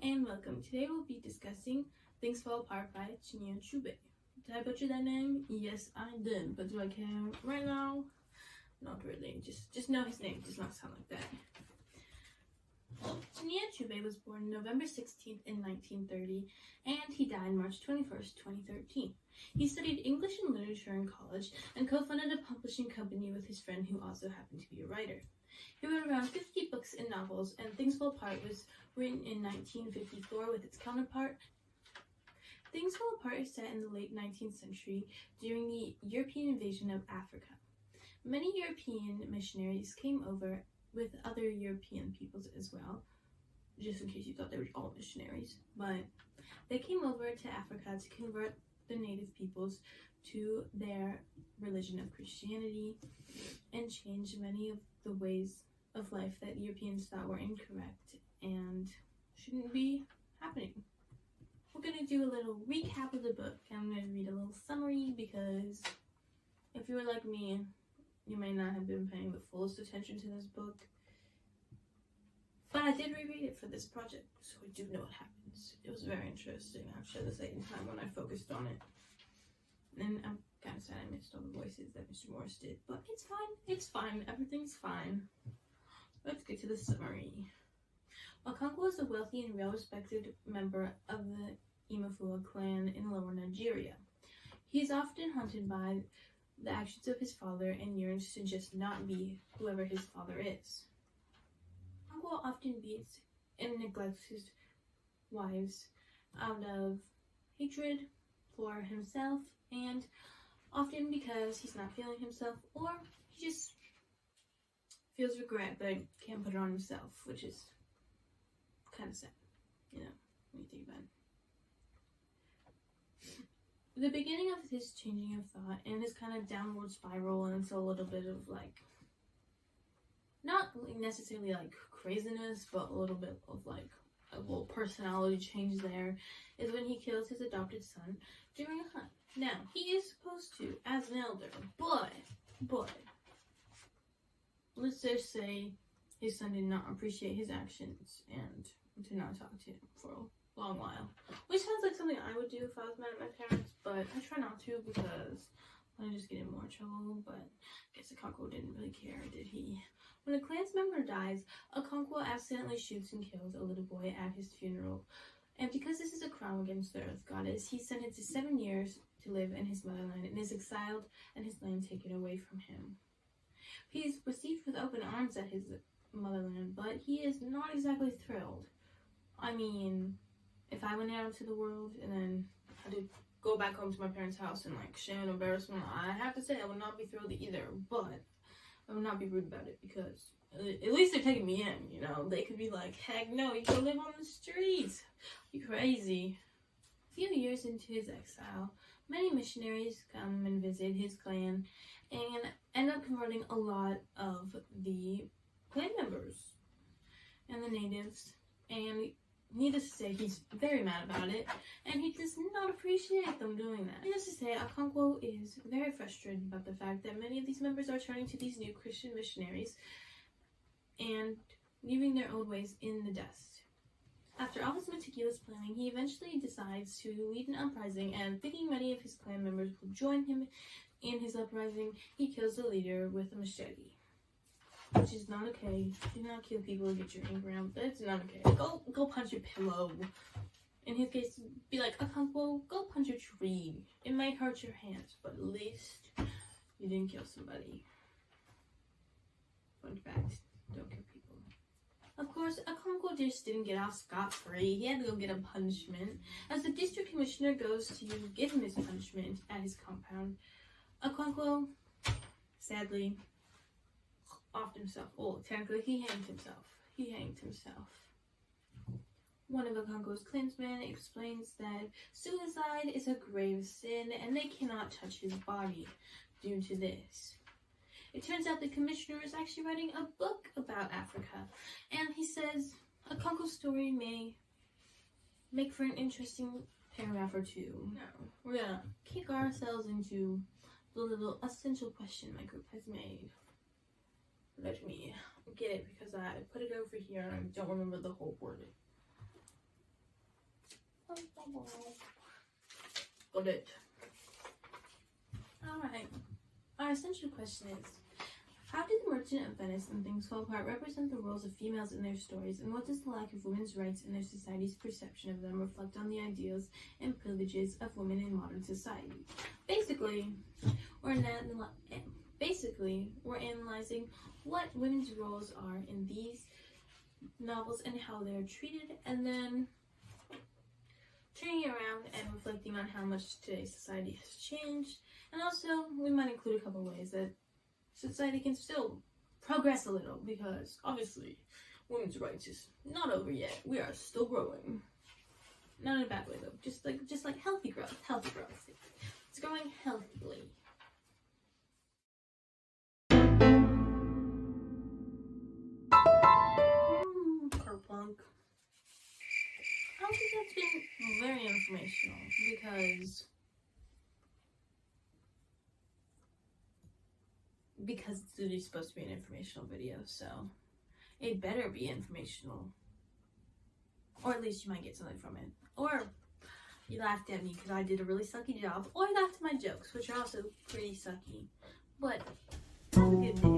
and welcome. Today we'll be discussing Things Fall Apart by Chinyere Achebe. Did I butcher that name? Yes, I did. But do I care right now? Not really. Just know his name does not sound like that. Chinyere Achebe was born November 16th in 1930, and he died March 21st, 2013. He studied English and literature in college and co-founded a publishing company with his friend who also happened to be a writer. He wrote around 50 books and novels, and Things Fall Apart was written in 1954 with its counterpart. Things Fall Apart is set in the late 19th century during the European invasion of Africa. Many European missionaries came over with other European peoples as well, just in case you thought they were all missionaries, but they came over to Africa to convert the native peoples to their religion of Christianity and change many of the ways of life that Europeans thought were incorrect and shouldn't be happening. We're going to do a little recap of the book. I'm going to read a little summary because if you were like me, you may not have been paying the fullest attention to this book. But I did reread it for this project, so I do know what happens. It was very interesting, actually, the second time when I focused on it. And I'm kind of sad I missed all the voices that Mr. Morris did, but it's fine, everything's fine. Let's get to the summary. Okonkwo was a wealthy and well-respected member of the Imafua clan in lower Nigeria. He is often haunted by the actions of his father and yearns to just not be whoever his father is. Okonkwo often beats and neglects his wives out of hatred for himself, and often because he's not feeling himself, or he just feels regret but can't put it on himself, which is kind of sad, when you think about it. The beginning of his changing of thought and his kind of downward spiral into a little bit of not necessarily craziness, but a little bit of a little personality change there, is when he kills his adopted son during a hunt. Now, he is supposed to, as an elder, but let's just say his son did not appreciate his actions and did not talk to him for a long while. Which sounds like something I would do if I was mad at my parents, but I try not to because I just get in more trouble. But I guess Okonkwo didn't really care, did he? When a clan's member dies, Okonkwo accidentally shoots and kills a little boy at his funeral. And because this is a crime against the Earth Goddess, he's sentenced to 7 years to live in his motherland and is exiled and his land taken away from him. He is received with open arms at his motherland, but he is not exactly thrilled. I mean, if I went out into the world and then had to go back home to my parents' house and shame and embarrassment, I have to say I would not be thrilled either, but I would not be rude about it because at least they're taking me in, They could be like, heck no, you can live on the streets. You crazy. A few years into his exile, many missionaries come and visit his clan and end up converting a lot of the clan members and the natives. And needless to say, he's very mad about it, and he does not appreciate them doing that. Needless to say, Okonkwo is very frustrated about the fact that many of these members are turning to these new Christian missionaries and leaving their old ways in the dust. After all his meticulous planning, he eventually decides to lead an uprising, and thinking many of his clan members will join him in his uprising, he kills the leader with a machete. Which is not okay. Do not kill people to get your anger out. That's not okay. Go punch your pillow. In his case, be like, Okonkwo, go punch a tree. It might hurt your hands, but at least you didn't kill somebody. Fun fact, don't kill people. Of course, Okonkwo just didn't get off scot-free. He had to go get a punishment. As the district commissioner goes to give him his punishment at his compound, Okonkwo, sadly, offed himself. Well, technically, he hanged himself. One of Okonkwo's clansmen explains that suicide is a grave sin and they cannot touch his body due to this. It turns out the commissioner is actually writing a book about Africa, and he says Okonkwo's story may make for an interesting paragraph or two. Now, we're gonna kick ourselves into the little essential question my group has made. Let me get it because I put it over here and I don't remember the whole wording. Got it. Alright. Our essential question is, how did the Merchant of Venice and Things Fall Apart represent the roles of females in their stories, and what does the lack of women's rights in their society's perception of them reflect on the ideals and privileges of women in modern society? Basically, we're analyzing what women's roles are in these novels and how they're treated, and then turning it around and reflecting on how much today's society has changed. And also, we might include a couple ways that society can still progress a little, because obviously women's rights is not over yet. We are still growing. Not in a bad way though. Just like healthy growth. It's growing healthily. Kerplunk. I don't think that's been very informational, because it's literally supposed to be an informational video, so it better be informational. Or at least you might get something from it. Or you laughed at me because I did a really sucky job. Or you laughed at my jokes, which are also pretty sucky. But have a good day.